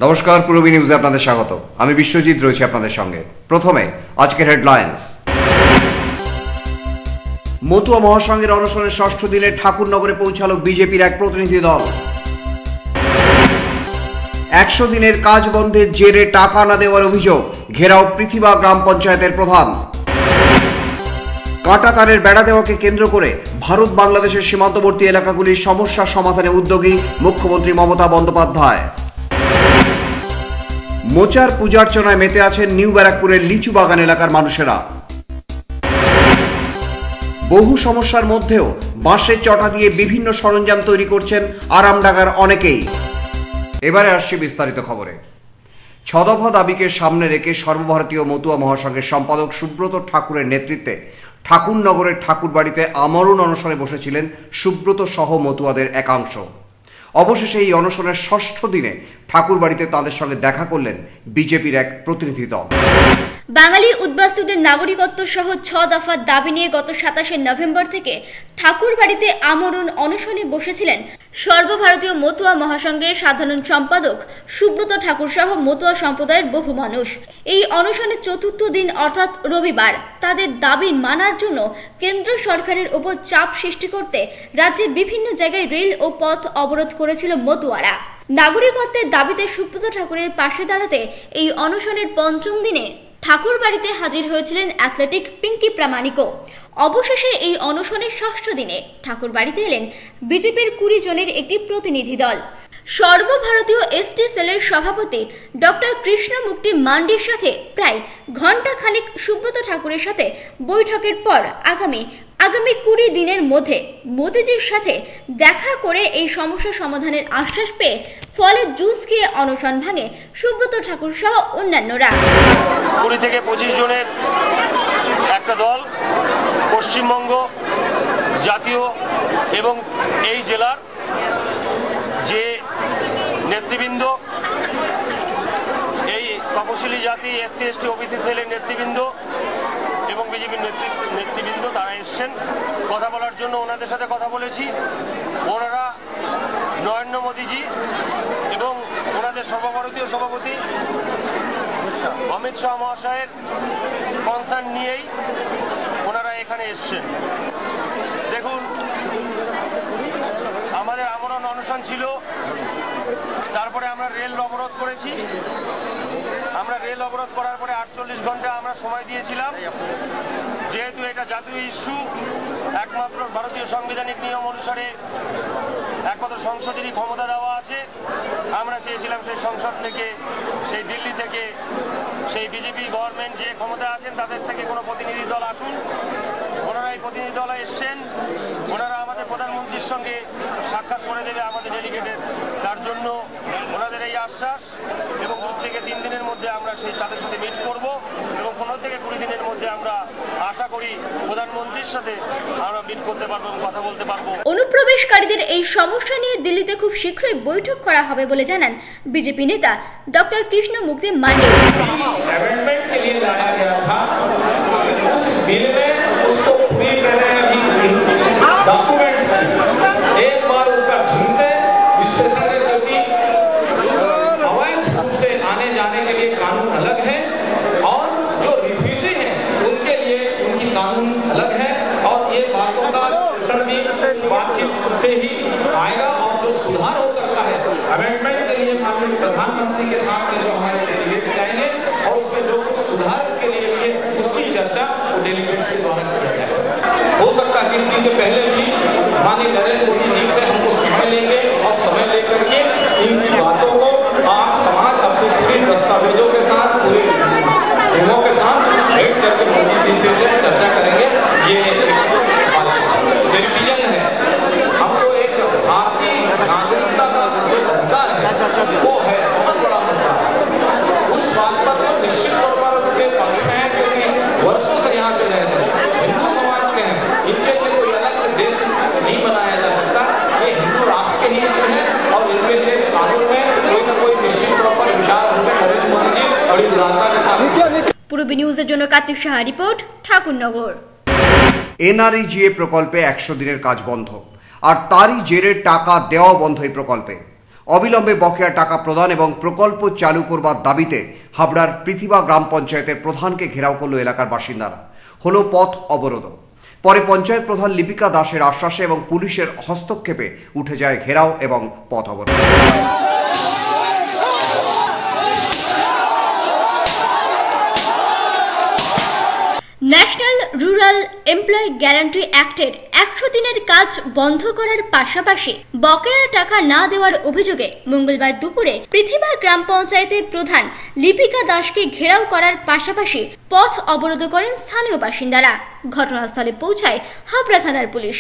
নমস্কার, পূর্বী নিউজে আপনাদের স্বাগত। আমি বিশ্বজিৎ রয়েছি আপনাদের সঙ্গে। প্রথমে আজকের হেডলাইন্স। মতুয়া মহাসংঘের অনশনের ষষ্ঠ দিনে ঠাকুরনগরে পৌঁছালো বিজেপির এক প্রতিনিধি দল। 100 দিনের কাজ বন্ধের জেরে টাকা না দেওয়ার অভিযোগ, ঘেরাও পৃথিবা গ্রাম পঞ্চায়েতের প্রধান। কাঁটাতারের বেড়া দেওয়াকে কেন্দ্র করে ভারত বাংলাদেশের সীমান্তবর্তী এলাকাগুলির সমস্যা সমাধানে উদ্যোগী মুখ্যমন্ত্রী মমতা বন্দ্যোপাধ্যায়। মোচার পূজার্চনায় মেতে আছেন নিউ ব্যারাকপুরের লিচু বাগান এলাকার মানুষেরা। বহু সমস্যার মধ্যেও বাঁশের চটা দিয়ে বিভিন্ন সরঞ্জাম তৈরি করছেন আরামডাঙ্গার অনেকেই। এবারে আসছি বিস্তারিত খবরে। 6 দফা দাবিকে সামনে রেখে সর্বভারতীয় মতুয়া মহাসংঘের সম্পাদক সুব্রত ঠাকুরের নেতৃত্বে ঠাকুরনগরের ঠাকুরবাড়িতে আমরণ অনশনে বসেছিলেন সুব্রত সহ মতুয়াদের একাংশ। অবশেষে এই অনশনের ষষ্ঠ দিনে ঠাকুরবাড়িতে তাদের সঙ্গে দেখা করলেন বিজেপির এক প্রতিনিধি দল। বাঙালি উদ্বাস্তুদের নাগরিকত্ব সহ 6 দফার দাবি নিয়ে গত 27 নভেম্বর থেকে ঠাকুরবাড়িতে আমরণ অনশনে বসেছিলেন সর্বভারতীয় মতুয়া মহাসংঘের সাধারণ সম্পাদক সুব্রত ঠাকুর সহ মতুয়া সম্প্রদায়ের বহু মানুষ। এই অনশনের চতুর্থ দিন অর্থাৎ রবিবার তাদের দাবি মানার জন্য কেন্দ্র সরকারের উপর চাপ সৃষ্টি করতে রাজ্যের বিভিন্ন জায়গায় রেল ও পথ অবরোধ করেছিল মতুয়ারা। নাগরিকত্বের দাবিতে সুব্রত ঠাকুরের পাশে দাঁড়াতে এই অনশনের পঞ্চম দিনে ঠাকুরবাড়িতে হাজির হয়েছিলেন অ্যাথলেটিক পিঙ্কি প্রামাণিকও। অবশেষে এই অনশনের ষষ্ঠ দিনে ঠাকুরবাড়িতে এলেন বিজেপির 20 জনের একটি প্রতিনিধি দল। সর্বভারতীয় এসটি সেলের সভাপতি ডক্টর কৃষ্ণমুক্তি মান্ডির সাথে প্রায় ঘণ্টাখানেক সুব্রত ঠাকুরের সাথে বৈঠকের পর আগামী 20 দিনের মধ্যে মোদিজির সাথে দেখা করে এই সমস্যা সমাধানের আশ্বাস পেয়ে ফলে জুস খেয়ে অনশন ভাঙে সুব্রত ঠাকুর সহ অন্যান্যরা। 20 থেকে 25 জনের একটা দল পশ্চিমবঙ্গ জাতীয় এবং এই জেলার যে নেতৃবৃন্দ, এই তপশিলি জাতি এসসি এসটি ওবিসি সেলের নেতৃবৃন্দ এবং বিজেপির নেতৃবৃন্দ তারা এসছেন কথা বলার জন্য। ওনাদের সাথে কথা বলেছি। ওনারা নরেন্দ্র মোদীজি এবং ওনাদের সর্বভারতীয় সভাপতি অমিত শাহ মহাশয়ের কনসার্ন নিয়েই ওনারা এখানে এসছেন। দেখুন, আমাদের আমরণ অনশন ছিল, তারপরে আমরা রেল অবরোধ করেছি। আমরা রেল অবরোধ করার পরে 48 ঘন্টা আমরা সময় দিয়েছিলাম, যেহেতু এটা জাতীয় ইস্যু। একমাত্র ভারতীয় সাংবিধানিক নিয়ম অনুসারে একমাত্র সংসদেরই ক্ষমতা দেওয়া আছে। আমরা চেয়েছিলাম সেই সংসদ থেকে, সেই দিল্লি থেকে, সেই বিজেপি গভর্নমেন্ট যে ক্ষমতা আছেন তাদের থেকে কোনো প্রতিনিধি দল আসুন। ওনারা এই প্রতিনিধি দল এসছেন। ওনারা আমাদের প্রধানমন্ত্রীর সঙ্গে সাক্ষাৎ করে দেবে আমাদের ডেলিগেটের। তার জন্য ওনাদের এই আশ্বাস, এবং 2 থেকে 3 দিনের মধ্যে আমরা তাদের সাথে মিট করব এবং 15 থেকে 20 দিনের মধ্যে আমরা আশা করি প্রধানমন্ত্রীর সাথে আমরা মিট করতে পারবো এবং কথা বলতে পারবো। অনুপ্রবেশকারীদের এই সমস্যা নিয়ে দিল্লিতে খুব শীঘ্রই বৈঠক করা হবে বলে জানান বিজেপি নেতা ডক্টর কৃষ্ণমুক্তি মান্ডি। से ही आएगा और जो सुधार हो सकता है अमेंडमेंट के लिए माननीय प्रधानमंत्री के सामने जो हमारे डेलीगेट जाएंगे और उसमें जो सुधार के लिए उसकी चर्चा वो डेलीगेट के द्वारा किया जाएगा। हो सकता है कि इस दिन के पहले भी माननीय नरेंद्र मोदी जी से हमको समय लेंगे और समय लेकर के इन बातों को आप समाज अपनी पूरी दस्तावेजों के साथ, पूरी टीमों के साथ बैठ करके मोदी जी से चर्चा करेंगे। ये डिसीजन है। हमको एक भारतीय नागरिकता का जो अधिकार है वो है बहुत बड़ा मुद्दा है। उस बात पर तो निश्चित तौर पर उनके पक्ष में है, क्योंकि वर्षों से यहाँ पे रहते हैं, हिंदू समाज के हैं। इनके लिए कोई अलग से देश नहीं बनाया जा सकता। ये हिंदू राष्ट्र के ही अंश है और इनके लिए इस कानून में कोई न कोई निश्चित तौर पर विचार होंगे। नरेंद्र मोदी जी बड़ी उदारता के साथ। পূর্বী নিউজের জন্য কার্তিক সাহা রিপোর্ট, ঠাকুরনগর। এনআরইজিএ প্রকল্পে 100 দিনের কাজ বন্ধ, আর তারই জেরে টাকা দেওয়া বন্ধ এই প্রকল্পে। অবিলম্বে বকেয়া টাকা প্রদান এবং প্রকল্প চালু করবার দাবিতে হাবড়ার পৃথিবা গ্রাম পঞ্চায়েতের প্রধানকে ঘেরাও করল এলাকার বাসিন্দারা। হলো পথ অবরোধ। পরে পঞ্চায়েত প্রধান লিপিকা দাসের আশ্বাসে এবং পুলিশের হস্তক্ষেপে উঠে যায় ঘেরাও এবং পথ অবরোধ। ন্যাশনাল রুরাল এমপ্লয়ি গ্যারান্টি অ্যাক্টের 100 দিনের কাজ বন্ধ করার পাশাপাশি বকেয়া টাকা না দেওয়ার অভিযোগে মঙ্গলবার দুপুরে পৃথিবা গ্রাম পঞ্চায়েতের প্রধান লিপিকা দাসকে ঘেরাও করার পাশাপাশি পথ অবরোধ করেন স্থানীয় বাসিন্দারা। ঘটনাস্থলে পৌঁছায় হাবড়া থানার পুলিশ।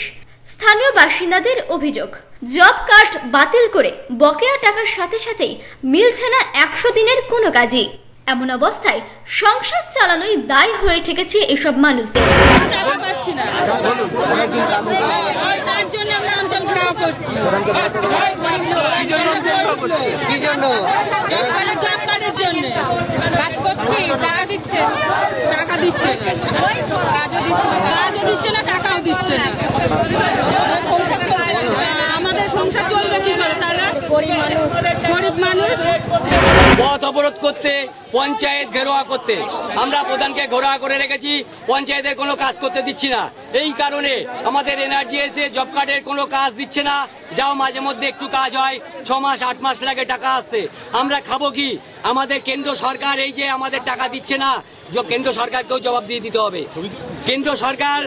স্থানীয় বাসিন্দাদের অভিযোগ, জব কার্ড বাতিল করে বকেয়া টাকার সাথে সাথেই মিলছে না 100 দিনের কোনো কাজই। এমন অবস্থায় সংসার চালানোই দায় হয়ে ঠেকেছে এসব মানুষদের। আমাদের সংসার চলবে কি করে? তারা গরিব মানুষ। পথ অবরোধ করতে, পঞ্চায়েত ঘেরোয়া করতে, আমরা প্রধানকে ঘেরোয়া করে রেখেছি। পঞ্চায়েতের কোনো কাজ করতে দিচ্ছি না। এই কারণে আমাদের এনার্জি এসে জব কার্ডের কোনো কাজ দিচ্ছে না। যাও মাঝে মধ্যে একটু কাজ হয়, 6 মাস 8 মাস লাগে টাকা আসছে। আমরা খাবো কি? আমাদের কেন্দ্র সরকার এই যে আমাদের টাকা দিচ্ছে না, কেন্দ্র সরকারকেও জবাব দিয়ে দিতে হবে। কেন্দ্র সরকার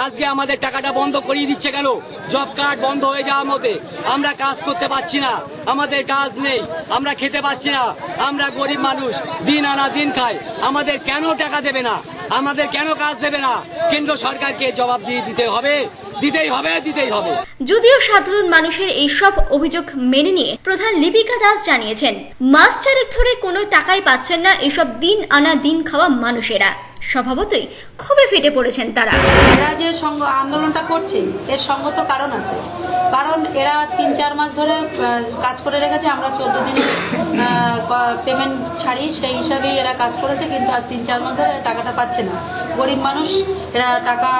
আজকে আমাদের টাকাটা বন্ধ করিয়ে দিচ্ছে কেন? জব কার্ড বন্ধ হয়ে যাওয়ার মধ্যে আমরা কাজ করতে পারছি না, আমাদের কাজ নেই, আমরা খেতে পারছি না। আমরা গরিব মানুষ, দিন আনা দিন খাই। আমাদের কেন টাকা দেবে না? আমাদের কেন কাজ দেবে না? কেন্দ্র সরকারকে জবাব দিয়ে দিতে হবে, দিতেই হবে, দিতেই হবে। যদিও সাধারণ মানুষের এইসব অভিযোগ মেনে নিয়ে প্রধান লিপিকা দাস জানিয়েছেন, মাস চারেক ধরে কোনো টাকাই পাচ্ছেন না এসব দিন আনা দিন খাওয়া মানুষেরা। স্বভাবতই খুবই ফেটে পড়েছেন তারা। এরা যে আন্দোলনটা করছে এর সঙ্গত কারণ আছে। কারণ এরা 3-4 মাস ধরে কাজ করে রেখেছে। আমরা 14 দিনে পেমেন্ট ছাড়ি, সেই হিসাবেই এরা কাজ করেছে, কিন্তু আজ 3-4 মাস ধরে টাকাটা পাচ্ছে না। গরিব মানুষ, এরা টাকা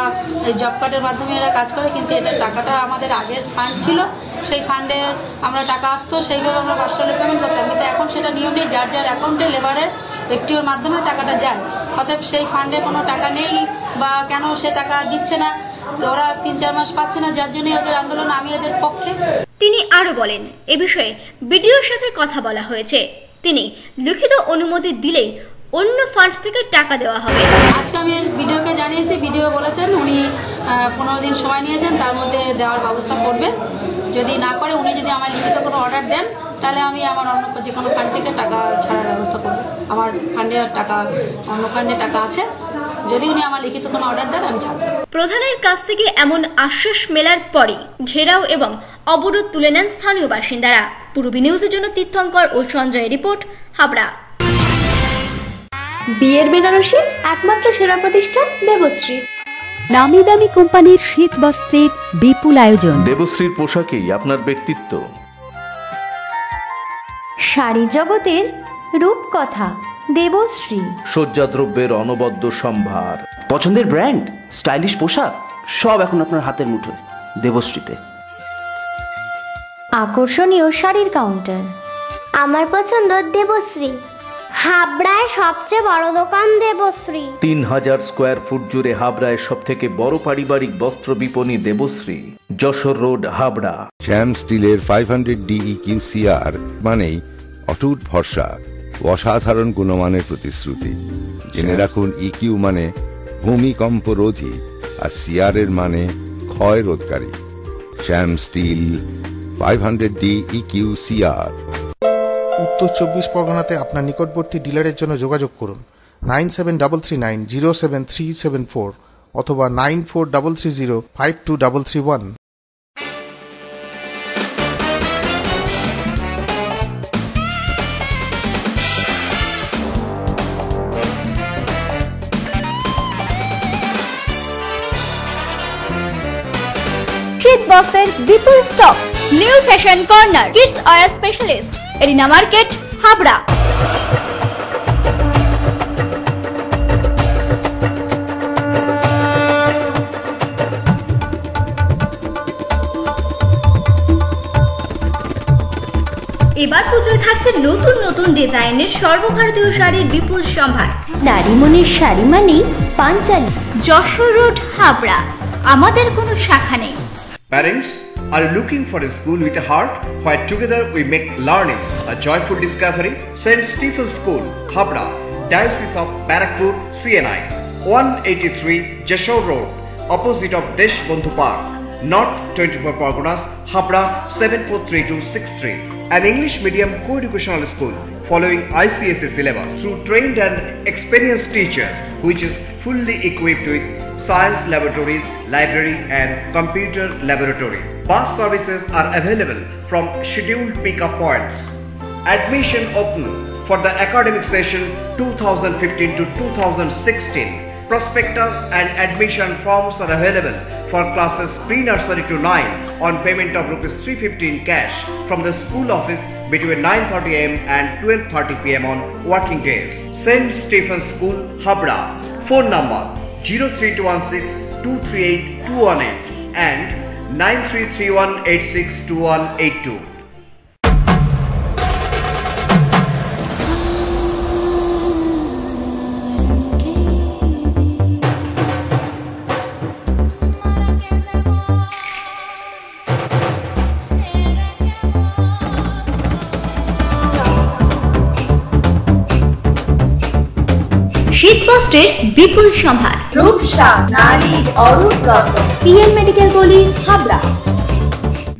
জব কার্ডের মাধ্যমে এরা কাজ করে, কিন্তু এটা টাকাটা আমাদের আগের ফান্ড ছিল, সেই ফান্ডে আমরা টাকা আসতো, সেইভাবে আমরা পার্সোনালি পেমেন্ট করতাম। কিন্তু এখন সেটা নিয়ম নেই, যার যার অ্যাকাউন্টে লেবারের এফটিওর মাধ্যমে টাকাটা যায়। অতএব সেই ফান্ডে কোনো টাকা নেই বা কেন সে টাকা দিচ্ছে না, ওরা 3-4 মাস পাচ্ছে না, যার জন্য ওদের আন্দোলন। আমি এদের পক্ষে। তিনি আরো বলেন, এ বিষয়ে বিডিওর সাথে কথা বলা হয়েছে, তিনি লিখিত অনুমতি দিলেই অন্য ফান্ড থেকে টাকা দেওয়া হবে। আজকে আমি বিডিওকে জানিয়েছি, বিডিও বলেছেন উনি 15 দিন সময় নিয়েছেন, তার মধ্যে দেওয়ার ব্যবস্থা করবেন। যদি না করে, উনি যদি আমার লিখিত কোনো অর্ডার দেন, তাহলে আমি আমার অন্য যে কোনো ফান্ড থেকে টাকা ছাড়ার ব্যবস্থা করব। আমার ফান্ডে টাকা, অন্য ফান্ডে টাকা আছে, যদি উনি আমার লিখিত কোনো অর্ডার দেন আমি ছাড়ব। প্রধানের কাছ থেকে এমন আশ্বাস মেলার পরই ঘেরাও এবং অবরোধ তুলে নেন স্থানীয় বাসিন্দারা। পূর্বী নিউজের জন্য তীর্থঙ্কর ও সঞ্জয়ের রিপোর্ট, হাবড়া। বিয়ের বেনারসি একমাত্র সেরা প্রতিষ্ঠান দেবশ্রী। নামি দামি কোম্পানির শীত বস্ত্রের বিপুল আয়োজন। দেবশ্রীর পোশাকেই আপনার ব্যক্তিত্ব। শাড়ি জগতের রূপকথা দেবশ্রী। সজ্জাদ্রব্যের অনবদ্য সম্ভার। পছন্দের ব্র্যান্ড, স্টাইলিশ পোশাক সব এখন আপনার হাতের মুঠোয় দেবশ্রীতে। আকর্ষণীয় শাড়ির কাউন্টার। আমার পছন্দ দেবশ্রী। হাবড়ায় সবচেয়ে বড় দোকান দেবশ্রী। 3000 স্কোয়ার ফুট জুড়ে হাবড়ায় সব থেকে বড় পারিবারিক বস্ত্র বিপণী দেবশ্রী, যশোর রোড, হাবড়া। শ্যাম স্টিলের 500D EQCR মানেই অটুট ভরসা, অসাধারণ গুণমানের প্রতিশ্রুতি। জেনে রাখুন, EQ মানে ভূমিকম্প রোধী, আর CR এর মানে ক্ষয় রোধকারী। শ্যাম স্টিল 500D EQCR। উত্তর 24 পরগনাতে আপনার নিকটবর্তী ডিলারের জন্য যোগাযোগ করুন 9733907374 অথবা 9433052331। শীত বস্ত্রের বিপুল stock, new fashion corner, kids wear specialist, arena market, Habra. এবার পুজোয় থাকছে নতুন নতুন ডিজাইনের সর্বভারতীয় শাড়ির বিপুল সম্ভার। নারী মনের শাড়ি মানেই পাঞ্চালী। যশোর রোড, হাবড়া। আমাদের কোনো শাখা নেই। Parents are looking for a school with a heart where together we make learning a joyful discovery? St. Stephen's School, Habra, Diocese of Barakpur, CNI, 183 Jashore Road, opposite of Desh Bondhu Park, North 24 Parganas, Habra 743263. An English medium co-educational school following ICSE syllabus through trained and experienced teachers, which is fully equipped with science laboratories, library and computer laboratory. Bus services are available from scheduled pick-up points. Admission open for the academic session 2015 to 2016. Prospectus and admission forms are available for classes pre-nursery to 9 on payment of ₹350 in cash from the school office between 9:30 am and 12:30 pm on working days. St. Stephen's School, Habra. Phone number 03216 238 218 and 9331862182. শীতবস্ত্রের বিপুল সম্ভার। রূপসা নারীর অরূপ রত্ন। PN medical college, Habra.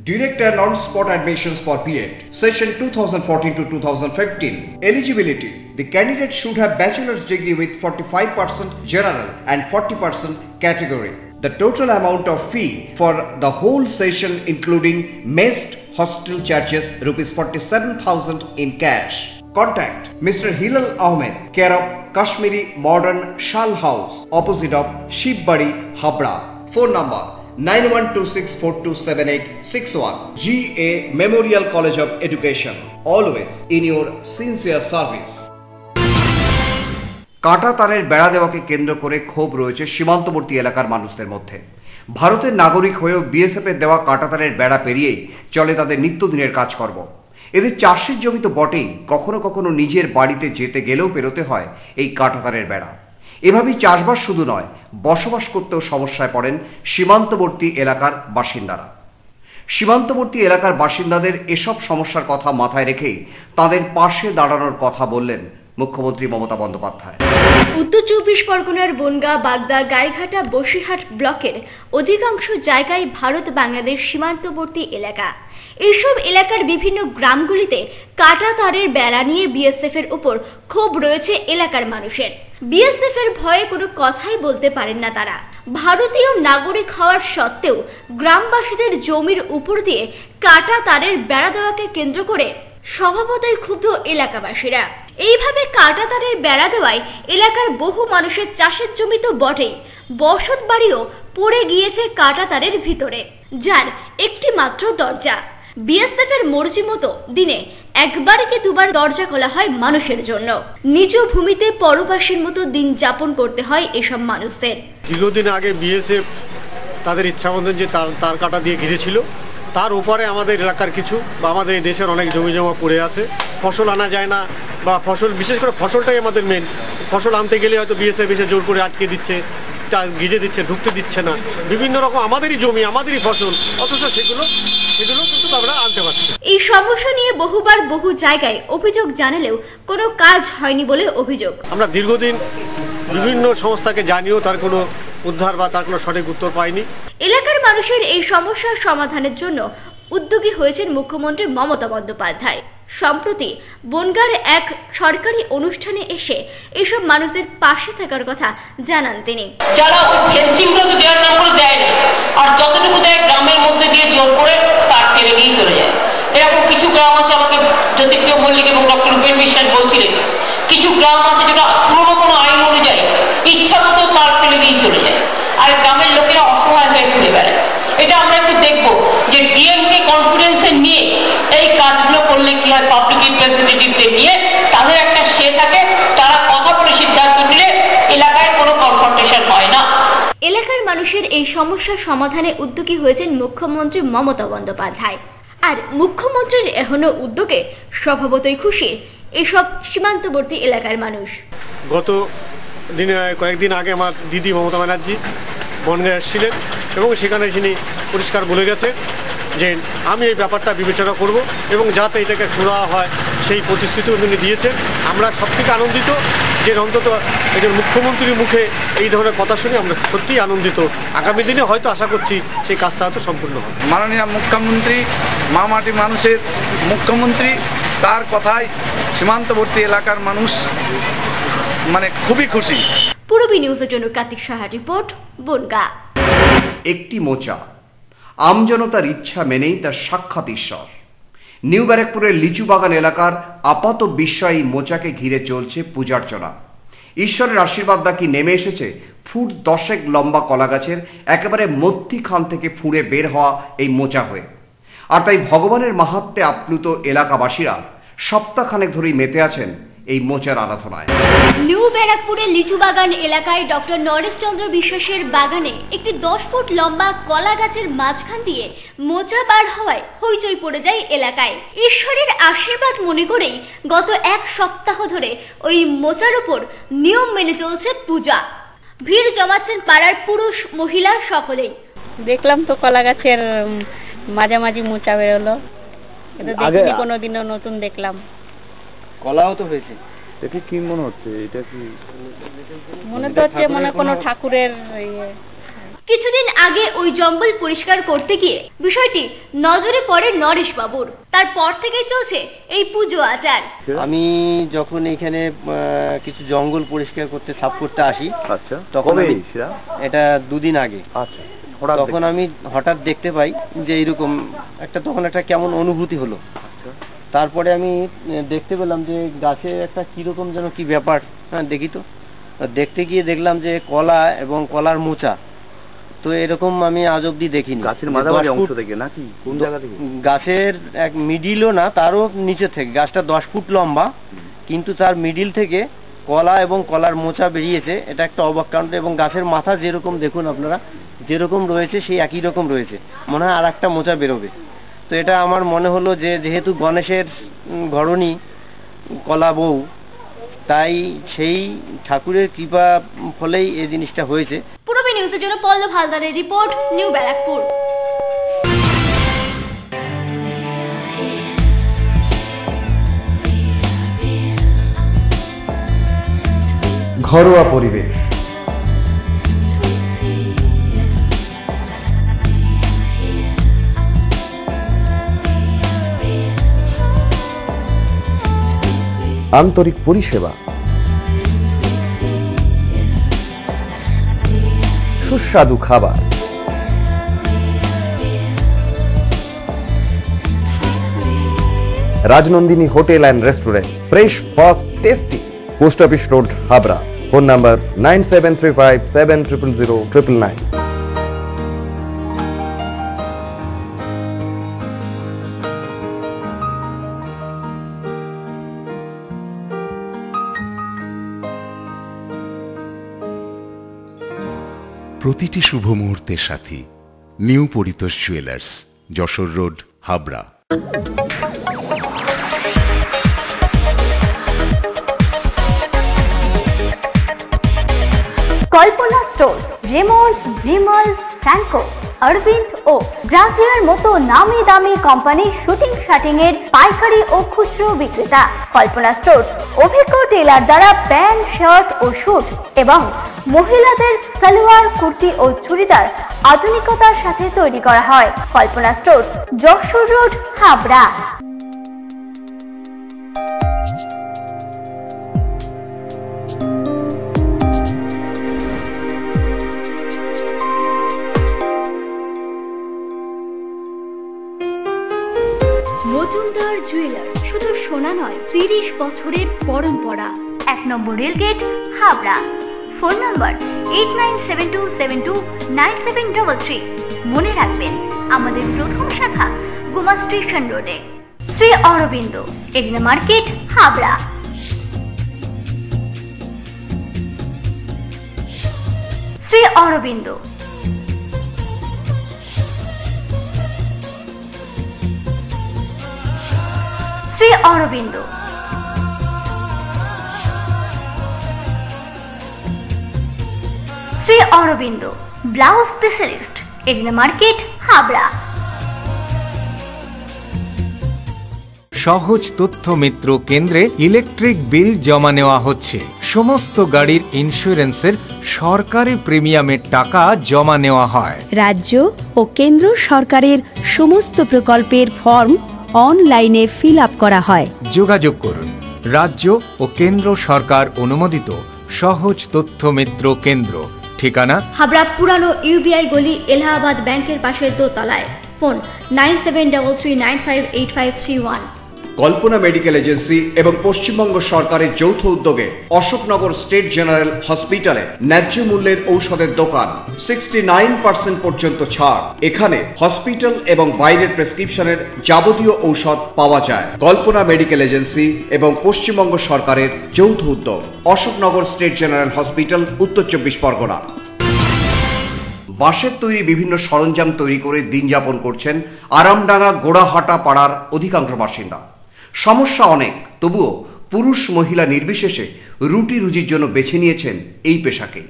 Direct and on-spot admissions for PET, session 2014 to 2015. Eligibility: the candidate should have bachelor's degree with 45% general and 40% category. The total amount of fee for the whole session including messed hostel charges ₹47,000 in cash. Contact Mr. Hilal Ahmed, care of Kashmiri Modern Shal House, opposite of Shibbari, Habra. Phone number 9126427861. GA Memorial College of Education, always in your sincere service. কাটা তারের বেড়া দেওয়াকে কেন্দ্র করে ক্ষোভ রয়েছে সীমান্তবর্তী এলাকার মানুষদের মধ্যে। ভারতের নাগরিক হয়েও বিএসএফ এর দেওয়া কাটা তারের বেড়া পেরিয়েই চলে তাদের নিত্যদিনের কাজকর্ম। এদের চাষের জমি তো বটেই, কখনো কখনো নিজের বাড়িতে যেতে গেলেও পেরোতে হয় এই কাঁটাতারের বেড়া। এভাবেই চাষবাস শুধু নয়, বসবাস করতেও সমস্যায় পড়েন সীমান্তবর্তী এলাকার বাসিন্দারা। সীমান্তবর্তী এলাকার বাসিন্দাদের এসব সমস্যার কথা মাথায় রেখেই তাদের পাশে দাঁড়ানোর কথা বললেন মুখ্যমন্ত্রী মমতা বন্দ্যোপাধ্যায়। উত্তর 24 পরগনার বনগাঁ, বাগদা, গাইঘাটা, বসিরহাট ব্লকের অধিকাংশ জায়গায় ভারত বাংলাদেশ সীমান্তবর্তী এলাকা। এইসব এলাকার বিভিন্ন গ্রামগুলিতে কাটা তারের বেড়া নিয়ে বিএসএফ এর উপর ক্ষোভ রয়েছে এলাকার মানুষের। বিএসএফ এর ভয়ে কোনো কথাই বলতে পারেন না তারা। ভারতীয় নাগরিক হওয়ার সত্ত্বেও গ্রামবাসীদের জমির উপর দিয়ে কাটা তারের বেড়া দেওয়াকে কেন্দ্র করে স্বভাবতই ক্ষুব্ধ এলাকাবাসীরা। এইভাবে কাটা তারের বেড়া দেওয়ায় এলাকার বহু মানুষের চাষের জমি তো বটেই, বসত বাড়িও পড়ে গিয়েছে কাটা তারের ভিতরে, যার একটি মাত্র দরজা। বিএসএফ এর মর্জি মতো দিনে একবার কি দুবার দরজা খোলা হয় মানুষের জন্য। নিজ ভূমিতে পরবাসীর মতো দিন যাপন করতে হয় এসব মানুষদের। দীর্ঘদিন আগে বিএসএফ তাদের ইচ্ছা মতন যে তার কাটা দিয়ে ঘিরেছিল, তার উপরে আমাদের এলাকার কিছু বা আমাদের এই দেশের অনেক জমি জমা পড়ে আছে, ফসল আনা যায় না, বা ফসল বিশেষ করে ফসলটাই আমাদের মেন। ফসল আনতে গেলে হয়তো বিএসএফ এসে জোর করে আটকে দিচ্ছে, ঘিরে দিচ্ছে, ঢুকতে দিচ্ছে না। বিভিন্ন রকম আমাদেরই জমি, আমাদেরই ফসল, অথচ সেগুলো কিন্তু আমরা আনতে পারছি। এই সমস্যা নিয়ে বহুবার বহু জায়গায় অভিযোগ জানালেও কোনো কাজ হয়নি বলে অভিযোগ। আমরা দীর্ঘদিন বিভিন্ন সংস্থাকে জানিয়েও তার কোনো উদ্ধার বা তার কোনো সঠিক উত্তর পাইনি। এলাকার মানুষের এই সমস্যার সমাধানের জন্য উদ্যোগী হয়েছেন মুখ্যমন্ত্রী মমতা বন্দ্যোপাধ্যায়। সম্প্রতি বনগাঁর এক সরকারি অনুষ্ঠানে এসে এসব মানুষের পাশে থাকার কথা জানান তিনি। যারা ফেন্সিংগুলো তো দেওয়ার নাম করে দেয় না, আর যতটুকু দেয় গ্রামের মধ্যে দিয়ে জোর করে তার টেনে নিয়ে চলে যায়। এরকম কিছু গ্রাম আছে, আমাকে জ্যোতিপ্রিয় মল্লিক এবং ডক্টর রূপেন বিশ্বাস বলছিলেন, কিছু গ্রাম আছে যেটা পুরোনো কোনো আইন অনুযায়ী ইচ্ছা মতো তার ফেলে দিয়ে চলে যায়, আর গ্রামের লোকেরা অসহায় হয়ে ঘুরে বেড়ায়। এটা আমরা একটু দেখবো যে ডিএমকে কনফিডেন্সে নিয়ে এই কাজগুলো করলে কি হয়। পাবলিক রিপ্রেজেন্টেটিভদের নিয়ে তাদের একটা সে থাকে, তারা কথা বলে সিদ্ধান্ত নিলে এলাকায় কোনো কনফ্রন্টেশন হয় না। এলাকার মানুষের এই সমস্যার সমাধানে উদ্যোগী হয়েছেন মুখ্যমন্ত্রী মমতা বন্দ্যোপাধ্যায়। আর মুখ্যমন্ত্রীর এখনো উদ্যোগে স্বভাবতই খুশি এসব সীমান্তবর্তী এলাকার মানুষ। গত দিনে কয়েকদিন আগে আমার দিদি মমতা ব্যানার্জি বনগাঁ এসেছিলেন এবং সেখানে তিনি পরিষ্কার বলে গেছে যে আমি এই ব্যাপারটা বিবেচনা করব এবং যাতে এটাকে সুরাহা হয় সেই প্রতিশ্রুতিও তিনি দিয়েছেন। আমরা সবথেকে আনন্দিত যে অন্তত একজন মুখ্যমন্ত্রীর মুখে এই ধরনের কথা শুনে আমরা সত্যিই আনন্দিত। আগামী দিনে হয়তো আশা করছি সেই কাজটা হয়তো সম্পূর্ণ হবে। মাননীয় মুখ্যমন্ত্রী মামাটি মানুষের মুখ্যমন্ত্রী, তার কথায় সীমান্তবর্তী এলাকার মানুষ খুবই খুশি। পূর্বী নিউজের জন্য কার্তিক সাহার রিপোর্ট, বনগাঁ। একটি মোচা, আমজনতার ইচ্ছা মেনেই তার সাক্ষাৎ ঈশ্বর। নিউ ব্যারাকপুরের লিচু বাগান এলাকার আপাত বিস্ময়ী মোচাকে ঘিরে চলছে পূজার্চনা। ঈশ্বরের আশীর্বাদ নাকি নেমে এসেছে ফুট 10 লম্বা কলা গাছের একেবারে মধ্যিখান থেকে ফুঁড়ে বের হওয়া এই মোচা হয়ে। আর তাই ভগবানের মাহাত্ম্যে আপ্লুত এলাকাবাসীরা সপ্তাহখানেক ধরেই মেতে আছেন এই মোচার আরাধনায়। নিউ ব্যারাকপুরের লিচু বাগান এলাকায় ডক্টর নরেশচন্দ্র বিশ্বাসের বাগানে একটি 10 ফুট লম্বা কলা গাছের মাঝখান দিয়ে মোচা বার হওয়ায় হইচই পড়ে যায় এলাকায়। ঈশ্বরের আশীর্বাদ মনে করেই গত 1 সপ্তাহ ধরে ওই মোচার উপর নিয়ম মেনে চলছে পূজা। ভিড় জমাচ্ছেন পাড়ার পুরুষ মহিলা সকলেই। দেখলাম তো কলা গাছের মাঝামাঝি মোচা বেরোলো, দেখিনি কোনোদিনও, নতুন দেখলাম। কলাও তো হয়েছে, দেখে কি মনে হচ্ছে? এটা কি মনে তো হচ্ছে কোনো ঠাকুরের। কিছুদিন আগে ওই জঙ্গল পরিষ্কার করতে গিয়ে বিষয়টি নজরে পড়ে নরেশ বাবুর। তারপর থেকেই চলছে এই পুজো আচার। আমি যখন এখানে কিছু জঙ্গল পরিষ্কার করতে সাফ করতে আসি, আচ্ছা, তখন এটা 2 দিন আগে, আচ্ছা, তখন আমি হঠাৎ দেখতে পাই যে এইরকম তখন একটা কেমন অনুভূতি হলো। তারপরে আমি দেখতে পেলাম যে গাছে একটা কিরকম যেন কি ব্যাপার। হ্যাঁ, দেখি তো, দেখতে গিয়ে দেখলাম যে কলা এবং কলার মোচা। তো এরকম আমি আজ অব্দি দেখিনি। গাছের মাঝামাঝি অংশ থেকে নাকি কোন জায়গা থেকে? গাছের এক মিডিলও না, তারও নিচে থেকে। গাছটা 10 ফুট লম্বা, কিন্তু তার মিডিল থেকে কলা এবং কলার মোচা বেরিয়েছে। এটা একটা অবাক কাণ্ড। এবং গাছের মাথা যেরকম দেখুন আপনারা, যেরকম রয়েছে সেই একই রকম রয়েছে, মনে হয় আর একটা মোচা বেরোবে। তো এটা আমার মনে হলো যে যেহেতু গণেশের ঘরণী কলা বউ, তাই সেই ঠাকুরের কৃপা ফলেই এই জিনিসটা হয়েছে। পূর্বী নিউজের জন্য পল্লব হালদারের রিপোর্ট, নিউ ব্যারাকপুর। ঘরোয়া পরিবেশ, আন্তরিক পরিষেবা, সুস্বাদু খাবার, Rajnandini hotel and restaurant, fresh, fast, tasty. Post office road, Habra. Phone number 9735700999। প্রতিটি শুভ মুহূর্তের সাথী new Paritosh jewellers, Jessore road, Habra. Kalpana stores, Raymonds, Bimal, Franco, Aurobindo ও ব্রাজিয়ার মতো নামি দামি কোম্পানির শুটিং শাটিং এর পাইকারি ও খুচরো বিক্রেতা। কল্পনা স্টোর্স অভিজ্ঞ টেলার দ্বারা প্যান্ট, শার্ট ও স্যুট এবং মহিলাদের সালোয়ার, কুর্তি ও চুড়িদার আধুনিকতার সাথে তৈরি করা হয়। Kalpana stores, Jessore road, Habra. Majumdar jeweller শুধু সোনা নয়, 30 বছরের পরম্পরা। 1 number rail gate, Habra. Phone number 8972729733। মনে রাখবেন, আমাদের প্রথম শাখা গুমা স্টেশন রোডে। Shri Aurobindo, arena market, Habra. Shri Aurobindo. Shri Aurobindo. Shri Aurobindo blouse specialist, arena market, Habra. সহজ তথ্য মিত্র কেন্দ্রে ইলেকট্রিক বিল জমা নেওয়া হচ্ছে। সমস্ত গাড়ির ইন্স্যুরেন্সের সরকারি প্রিমিয়ামের টাকা জমা নেওয়া হয়। রাজ্য ও কেন্দ্র সরকারের সমস্ত প্রকল্পের ফর্ম অনলাইনে ফিল আপ করা হয়। যোগাযোগ করুন রাজ্য ও কেন্দ্র সরকার অনুমোদিত সহজ তথ্য মিত্র কেন্দ্র। ঠিকানা হাবড়া পুরানো ইউবিআই গলি, এলাহাবাদ ব্যাংকের পাশে দোতলায়। ফোন 9733958531। কল্পনা মেডিকেল এজেন্সি এবং পশ্চিমবঙ্গ সরকারের যৌথ উদ্যোগে অশোকনগর স্টেট জেনারেল হসপিটালে ন্যায্য মূল্যের ঔষধের দোকান, 69% পর্যন্ত ছাড়। এখানে হসপিটাল এবং বাইরের প্রেসক্রিপশনের যাবতীয় ঔষধ পাওয়া যায়। কল্পনা মেডিকেল এজেন্সি এবং পশ্চিমবঙ্গ সরকারের যৌথ উদ্যোগ, অশোকনগর স্টেট জেনারেল হসপিটাল, উত্তর 24 পরগনা। বাঁশের তৈরি বিভিন্ন সরঞ্জাম তৈরি করে দিন যাপন করছেন আরামডাঙ্গা গোড়াহাটা পাড়ার অধিকাংশ বাসিন্দা। সমস্যা অনেক, তবুও পুরুষ মহিলা নির্বিশেষে রুটি রুজির জন্য বেছে নিয়েছেন এই পেশাকেই।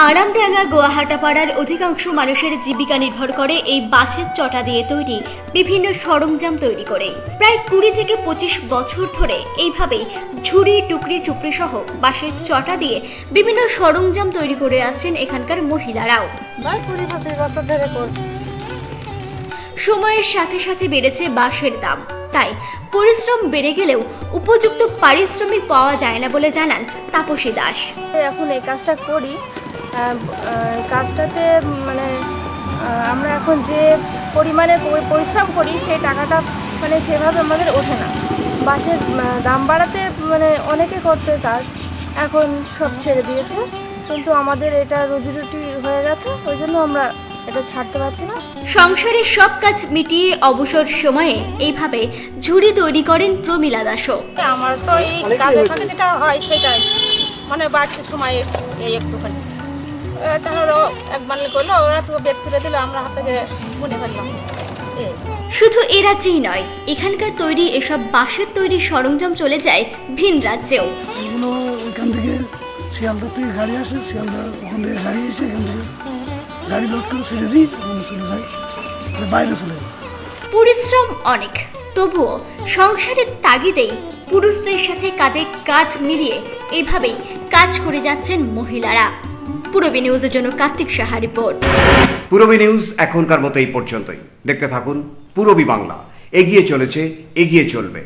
আরামডাঙ্গা গোয়াহাটা পাড়ার অধিকাংশ মানুষের জীবিকা নির্ভর করে এই বাঁশের চটা দিয়ে তৈরি বিভিন্ন সরঞ্জাম তৈরি করে। প্রায় 20 থেকে 25 বছর ধরে এইভাবেই ঝুড়ি, টুকরি, চুপড়ি সহ বাঁশের চটা দিয়ে বিভিন্ন সরঞ্জাম তৈরি করে আসছেন এখানকার মহিলারাও। সময়ের সাথে সাথে বেড়েছে বাঁশের দাম, তাই পরিশ্রম বেড়ে গেলেও উপযুক্ত পারিশ্রমিক পাওয়া যায় না বলে জানান তাপসী দাস। এখন এই কাজটা করি, কাজটাতে মানে আমরা এখন যে পরিমাণে পরিশ্রম করি সেই টাকাটা মানে সেভাবে আমাদের ওঠে না। বাঁশের দাম বাড়াতে মানে অনেকে করতে কাজ, এখন সব ছেড়ে দিয়েছে, কিন্তু আমাদের এটা রুজি রুটি হয়ে গেছে, ওই জন্য আমরা এটা ছাড়তে পারছি না। সংসারের সব কাজ মিটিয়ে অবসর সময়ে এইভাবে ঝুড়ি তৈরি করেন প্রমীলা দাসও। আমার তো এই কাজের ফাঁকে যেটা হয় সেটাই মানে বাড়তি সময়ে এই একটুখানি এটা হলো একবার করলো, ওরা তো বেড তুলে দিল, আমরা হাত থেকে মনে করলাম। শুধু এ রাজ্যেই নয়, এখানকার তৈরি এসব বাঁশের তৈরি সরঞ্জাম চলে যায় ভিন রাজ্যেও। এগুলো এখান থেকে শিয়ালদা থেকে গাড়ি আসে, শিয়ালদা ওখান থেকে গাড়ি এসে এখান থেকে গাড়ি লোড করে ছেড়ে দিই, চলে যায় বাইরে চলে যায়। পরিশ্রম অনেক, তবুও সংসারের তাগিদেই পুরুষদের সাথে কাঁধে কাঁধ মিলিয়ে এইভাবেই কাজ করে যাচ্ছেন মহিলারা। পূরবী নিউজের জন্য কার্তিক সাহা রিপোর্ট। পূরবী নিউজ এখনকার মতো এই পর্যন্তই। দেখতে থাকুন পূরবী বাংলা, এগিয়ে চলেছে, এগিয়ে চলবে।